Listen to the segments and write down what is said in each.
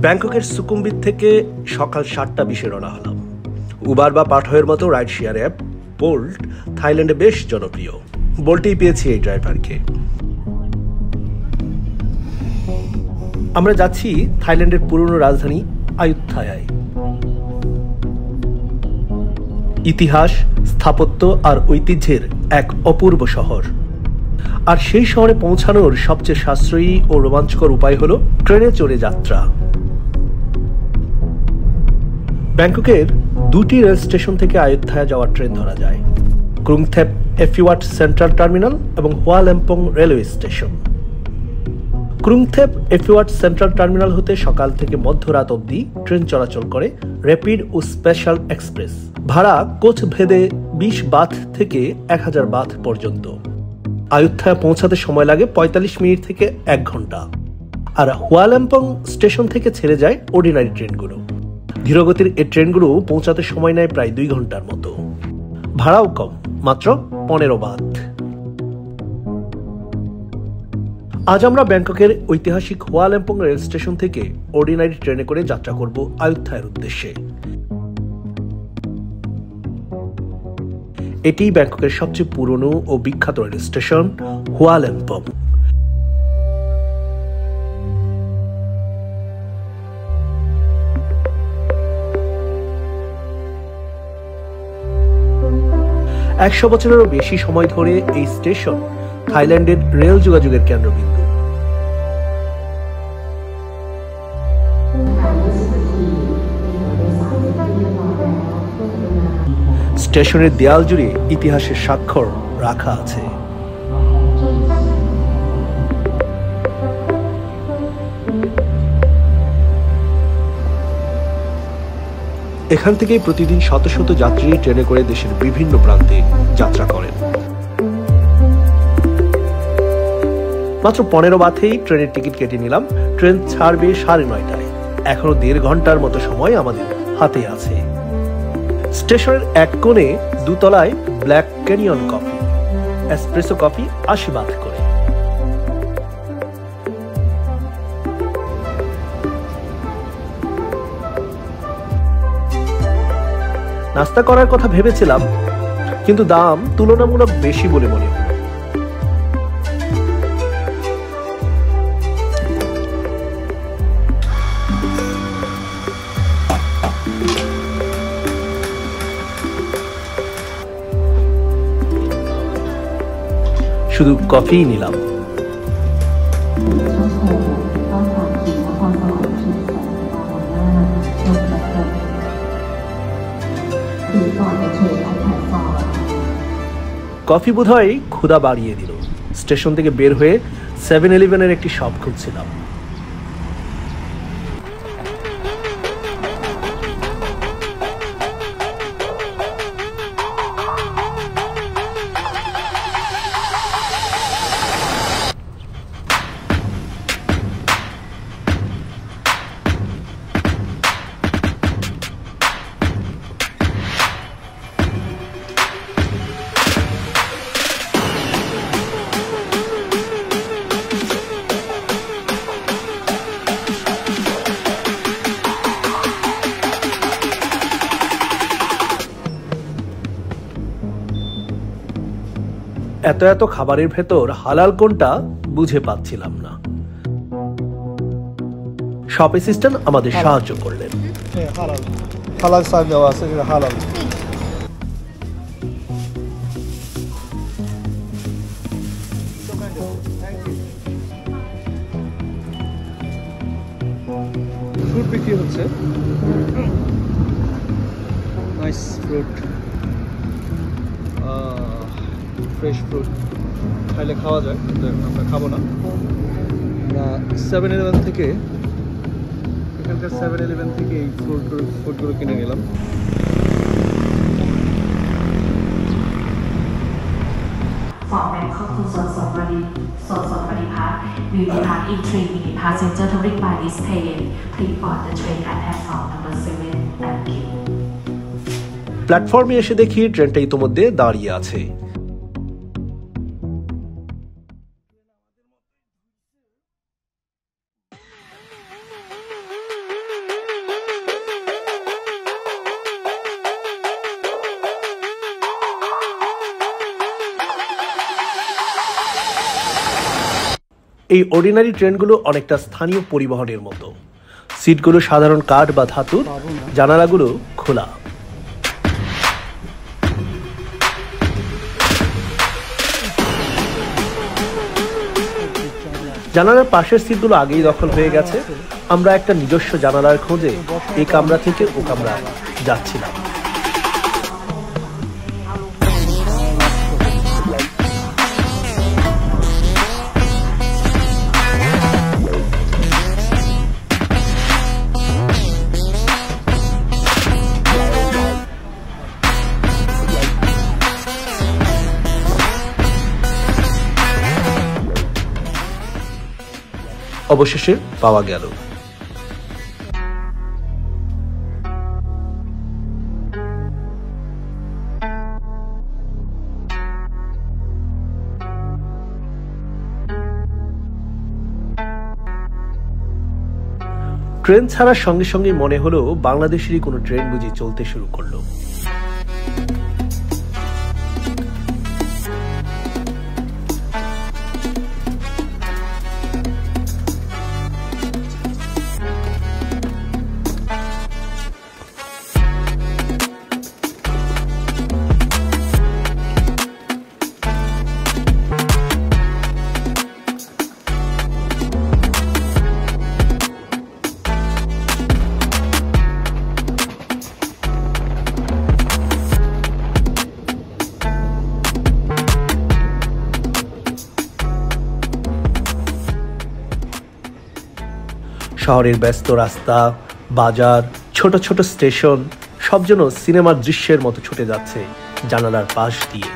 ব্যাংককের সুকুমবিত থেকে সকাল 7:20 রওনা হলাম। উবার বা পাঠোয়ের মতো রাইড শেয়ার অ্যাপ বোল্ট থাইল্যান্ডে বেশ জনপ্রিয়। বোল্টেই পেয়েছি এই ড্রাইভারকে। আমরা যাচ্ছি থাইল্যান্ডের পুরনো রাজধানী আয়ুত্থায়ায়। ইতিহাস, স্থাপত্য আর ঐতিহ্যের এক অপূর্ব শহর। আর সেই শহরে পৌঁছানোর সবচেয়ে সাশ্রয়ী ও রোমাঞ্চকর উপায় হলো ট্রেনে চড়ে যাত্রা। ব্যাংককের দুটি রেল স্টেশন থেকে আয়ুত্থায়া যাওয়ার ট্রেন ধরা যায়, ক্রুংথেপ এফিওয়াট সেন্ট্রাল টার্মিনাল এবং হুয়া লেম্পং রেলওয়ে স্টেশন। ক্রুংথেপ এফিওয়াট সেন্ট্রাল টার্মিনাল হতে সকাল থেকে মধ্যরাত অবধি ট্রেন চলাচল করে র্যাপিড ও স্পেশাল এক্সপ্রেস। ভাড়া কোচ ভেদে 20 বাথ থেকে 1000 বাথ পর্যন্ত। আয়ুত্থায়া পৌঁছাতে সময় লাগে 45 মিনিট থেকে 1 ঘন্টা। আর হুয়া লেম্পং স্টেশন থেকে ছেড়ে যায় অর্ডিনারি ট্রেনগুলো। ধীরগতির এই ট্রেনগুলো পৌঁছাতে সময় নেয় প্রায় 2 ঘন্টার মতো। ভাড়াও কম, মাত্র 15 বাথ। আজ আমরা ব্যাংককের ঐতিহাসিক হুয়া লেম্পং রেল স্টেশন থেকে অর্ডিনারি ট্রেনে করে যাত্রা করব আয়ুত্থায়ার উদ্দেশ্যে। এটি ব্যাংককের সবচেয়ে পুরনো ও বিখ্যাত রেল স্টেশন হুয়া লেম্পং। একশো বছরেরও বেশি সময় ধরে এই স্টেশন থাইল্যান্ডের রেল যোগাযোগের কেন্দ্রবিন্দু। স্টেশনের দেয়াল জুড়ে ইতিহাসের স্বাক্ষর রাখা আছে। এখান থেকেই প্রতিদিন শত শত যাত্রী ট্রেনে করে দেশের বিভিন্ন প্রান্তে যাত্রা করেন। মাত্র 15 বাথেই ট্রেনের টিকিট কেটে নিলাম। ট্রেন ছাড়বে 9:30টায়। এখনো 1.5 ঘন্টার মতো সময় আমাদের হাতে আছে। স্টেশনের এক কোণে 2 তলায় black canyon coffee, espresso coffee 80 baht করে। নাস্তা করার কথা ভেবেছিলাম, কিন্তু দাম তুলনামূলক বেশি বলে মনে হলো। শুধু কফি নিলাম। কফি বোধহয় ক্ষুধা বাড়িয়ে দিল। স্টেশন থেকে বের হয়ে 7-Eleven-এর একটি শপ খুঁজছিলাম। এত এত খাবারের ভেতর হালাল কোনটা বুঝে পাচ্ছিলাম না। শপ অ্যাসিস্ট্যান্ট আমাদের সাহায্য করলেন। হালাল সাইন দেওয়া আছে, এটা হালাল। ফ্রুট বিক্রি হচ্ছে, নাইস ফ্রুট, ফ্রেশ ফ্রুট। খাইলে খাওয়া যায়, কিন্তু আমরা খাবো না। 7-Eleven থেকে, এখানকার 7-Eleven থেকে এই ফ্রুটগুলো কিনে নিলাম। For Bangkok to Sonsopari Park, we depart in 3-minute passenger touring by this train. Please board the train at platform number 7. Thank you. প্ল্যাটফর্মে এসে দেখি ট্রেনটা ইতোমধ্যে দাঁড়িয়ে আছে। এই অর্ডিনারি ট্রেনগুলো অনেকটা স্থানীয় পরিবহনের মতো। সিটগুলো সাধারণ কাঠ বা ধাতুর, জানালাগুলো খোলা। জানালার পাশের সিটগুলো আগেই দখল হয়ে গেছে। আমরা একটা নিজস্ব জানালার খোঁজে এই কামরা থেকে ও কামরা যাচ্ছিলাম। অবশেষে পাওয়া গেল। ট্রেন ছাড়ার সঙ্গে সঙ্গে মনে হলো বাংলাদেশেরই কোনো ট্রেন বুঝি চলতে শুরু করলো। শহরের ব্যস্ত রাস্তা, বাজার, ছোট ছোট স্টেশন সব যেন সিনেমার দৃশ্যের মতো ছুটে যাচ্ছে জানালার পাশ দিয়ে।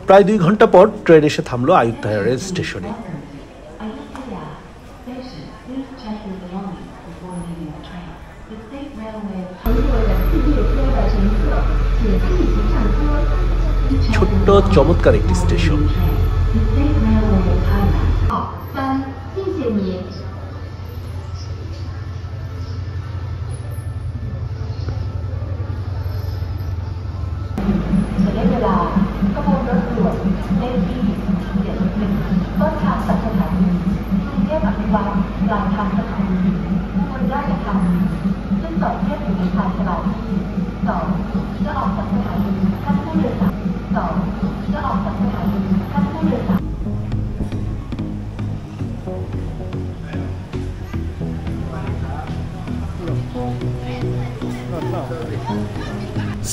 প্রায় 2 ঘন্টা পর ট্রেন এসে থামলো আয়ুত্তায়া রেল স্টেশনে। ছোট্ট চমৎকার একটি স্টেশন।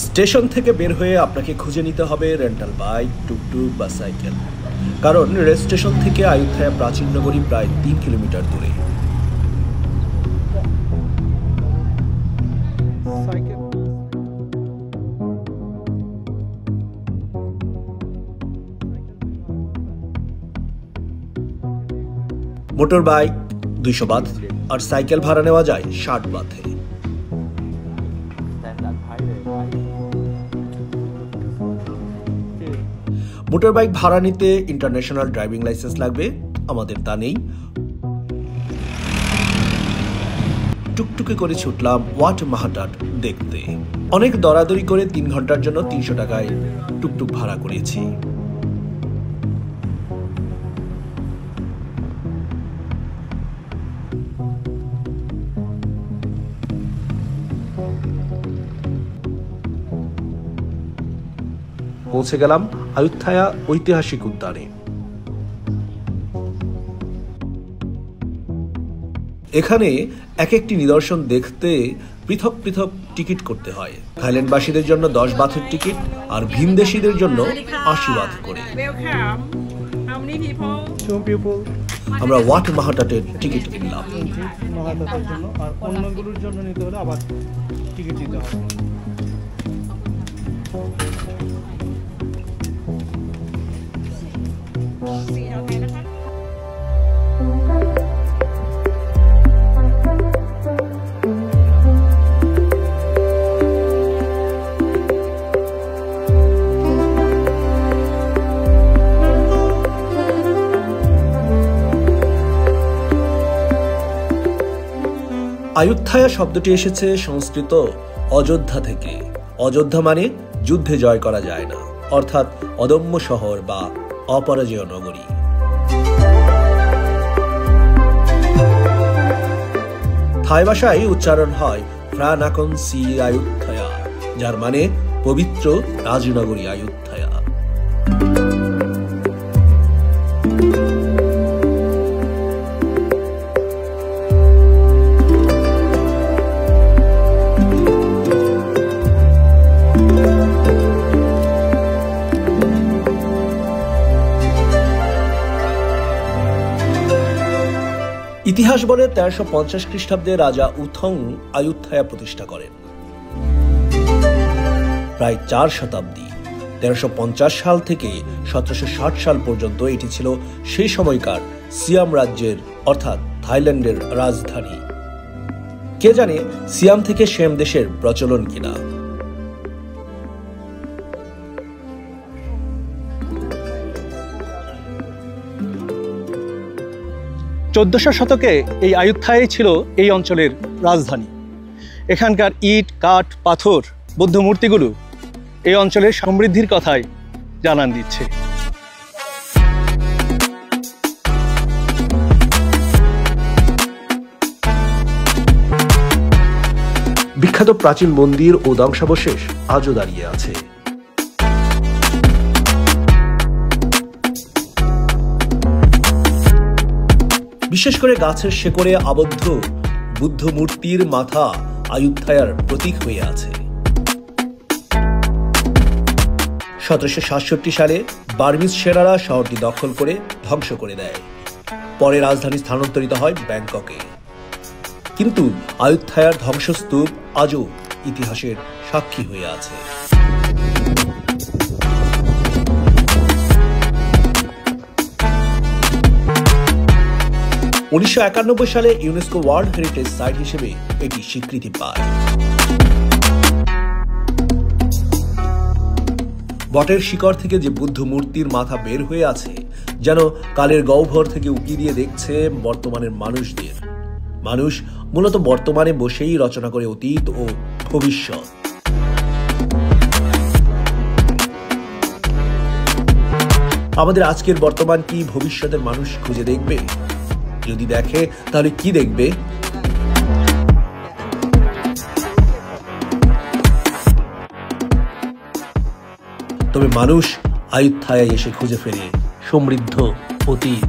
স্টেশন থেকে বের হয়ে আপনাকে খুঁজে নিতে হবে রেন্টাল বাইক, টুকটুক বা সাইকেল, কারণ রেল স্টেশন থেকে আয়ুত্তায়া প্রাচীন নগরী প্রায় 3 কিলোমিটার দূরে। মোটর বাইক 200 বাত আর সাইকেল ভাড়া নেওয়া যায় 60 বাতে। মোটর বাইক ভাড়া নিতে ইন্টারন্যাশনাল ড্রাইভিং লাইসেন্স লাগবে, আমাদের তা নেই। টুকটুকে করে ছুটলাম ওয়াট মাহাটাট দেখতে। অনেক দরাদরি করে 3 ঘন্টার জন্য 300 টাকায় টুকটুক ভাড়া করেছি। পৌঁছে গেলাম আয়ুত্থায়া ঐতিহাসিক উদ্যানে। এখানে এক একটি নিদর্শন দেখতে পৃথক পৃথক টিকিট করতে হয়। থাইল্যান্ডবাসীদের জন্য 10 বাথের টিকিট আর ভিনদেশীদের জন্য 80 বাথ করে। আমরা ওয়াট মাহাটাটের টিকিট কিনলাম। মাহাটাটের জন্য আর অন্যগুলোর জন্য নিতে হলে আবার টিকিট দিতে হবে। আয়ুত্থায়া শব্দটি এসেছে সংস্কৃত অযোধ্যা থেকে। অযোধ্যা মানে যুদ্ধে জয় করা যায় না, অর্থাৎ অদম্য শহর বা অপরাজেয় নগরী। থাই ভাষায় উচ্চারণ হয় ফ্রানাকন সি আয়ুত্থায়া, যার মানে পবিত্র রাজনগরী আয়ুত্থায়া। ইতিহাস বলে 1350 খ্রিস্টাব্দে রাজা উথং আয়ুত্থায়া প্রতিষ্ঠা করেন। প্রায় 4 শতাব্দী 1350 সাল থেকে 1760 সাল পর্যন্ত এটি ছিল সেই সময়কার সিয়াম রাজ্যের অর্থাৎ থাইল্যান্ডের রাজধানী। কে জানে সিয়াম থেকে সেম দেশের প্রচলন কিনা। 1400 শতকে এই আয়ুত্থায়াই ছিল এই অঞ্চলের রাজধানী। এখানকার ইট, কাঠ, পাথর, বৌদ্ধ মূর্তিগুলো এই অঞ্চলের সমৃদ্ধির কথাই জানান দিচ্ছে। বিখ্যাত প্রাচীন মন্দির ও ধ্বংসাবশেষ আজও দাঁড়িয়ে আছে। বিশেষ করে গাছের শেকড়ে আবদ্ধ বুদ্ধ মূর্তির মাথা আয়ুত্থায়ার প্রতীক হয়ে আছে। 1767 সালে বার্মিজ সেনারা শহরটি দখল করে ধ্বংস করে দেয়। পরে রাজধানী স্থানান্তরিত হয় ব্যাংককে। কিন্তু আয়ুত্থায়ার ধ্বংসস্তূপ আজও ইতিহাসের সাক্ষী হয়ে আছে। 1991 সালে ইউনেস্কো ওয়ার্ল্ড হেরিটেজ সাইট হিসেবে এটি স্বীকৃতি পায়। বটের শিকড় থেকে যে বুদ্ধ মূর্তির মাথা বের হয়ে আছে, যেন কালের গহ্বর থেকে উকি দিয়ে দেখছে বর্তমানের মানুষদের। মানুষ মূলত বর্তমানে বসেই রচনা করে অতীত ও ভবিষ্যৎ। আমাদের আজকের বর্তমান কি ভবিষ্যতের মানুষ খুঁজে দেখবে? যদি দেখে তাহলে কি দেখবে? তবে মানুষ আয়ুত্থায়ায় এসে খুঁজে ফেরে সমৃদ্ধ অতীত।